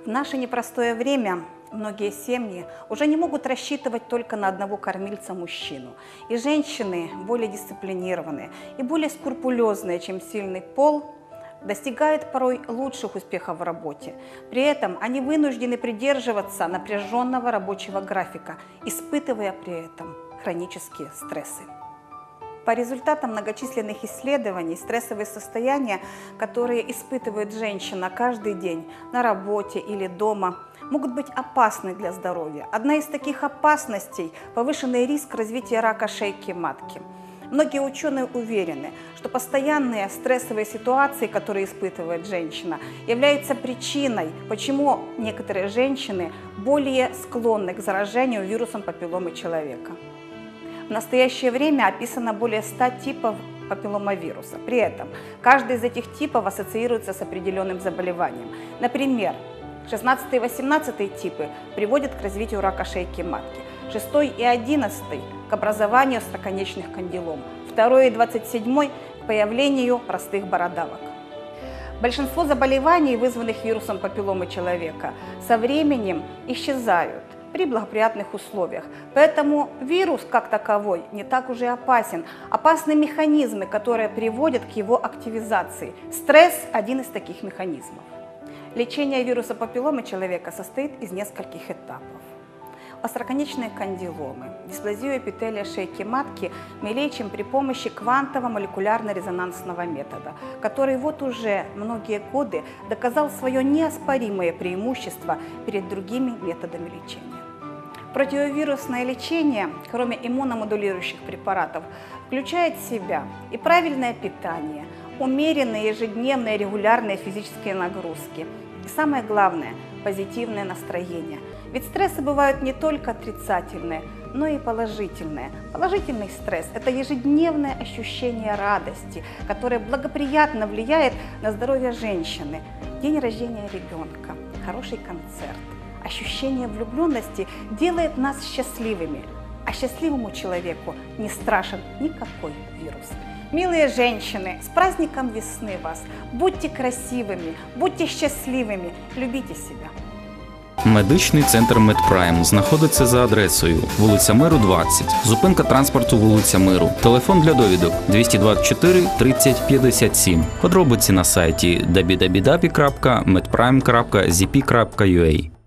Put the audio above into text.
В наше непростое время многие семьи уже не могут рассчитывать только на одного кормильца-мужчину. И женщины, более дисциплинированные и более скрупулезные, чем сильный пол, достигают порой лучших успехов в работе. При этом они вынуждены придерживаться напряженного рабочего графика, испытывая при этом хронические стрессы. По результатам многочисленных исследований, стрессовые состояния, которые испытывает женщина каждый день на работе или дома, могут быть опасны для здоровья. Одна из таких опасностей – повышенный риск развития рака шейки матки. Многие ученые уверены, что постоянные стрессовые ситуации, которые испытывает женщина, являются причиной, почему некоторые женщины более склонны к заражению вирусом папилломы человека. В настоящее время описано более 100 типов папилломавируса. При этом каждый из этих типов ассоциируется с определенным заболеванием. Например, 16 и 18 типы приводят к развитию рака шейки матки, 6 и 11 к образованию остроконечных кандилом, 2 и 27 к появлению простых бородавок. Большинство заболеваний, вызванных вирусом папилломы человека, со временем исчезают при благоприятных условиях. Поэтому вирус как таковой не так уже опасен. Опасны механизмы, которые приводят к его активизации. Стресс – один из таких механизмов. Лечение вируса папилломы человека состоит из нескольких этапов. Остроконечные кандиломы, дисплазию эпителия шейки матки мы лечим при помощи квантово-молекулярно-резонансного метода, который вот уже многие годы доказал свое неоспоримое преимущество перед другими методами лечения. Противовирусное лечение, кроме иммуномодулирующих препаратов, включает в себя и правильное питание, умеренные ежедневные регулярные физические нагрузки и, самое главное, позитивное настроение. Ведь стрессы бывают не только отрицательные, но и положительные. Положительный стресс – это ежедневное ощущение радости, которое благоприятно влияет на здоровье женщины. День рождения ребенка, хороший концерт, ощущение влюбленности делает нас счастливыми, а счастливому человеку не страшен никакой вирус. Милые женщины, с праздником весны вас! Будьте красивыми, будьте щасливими, любите себя. Медичний центр Медпрайм знаходиться за адресою вулиця Миру, 20, зупинка транспорту вулиця Миру. Телефон для довідок 224 30 57. Подробиці на сайті www.medprime.zp.ua.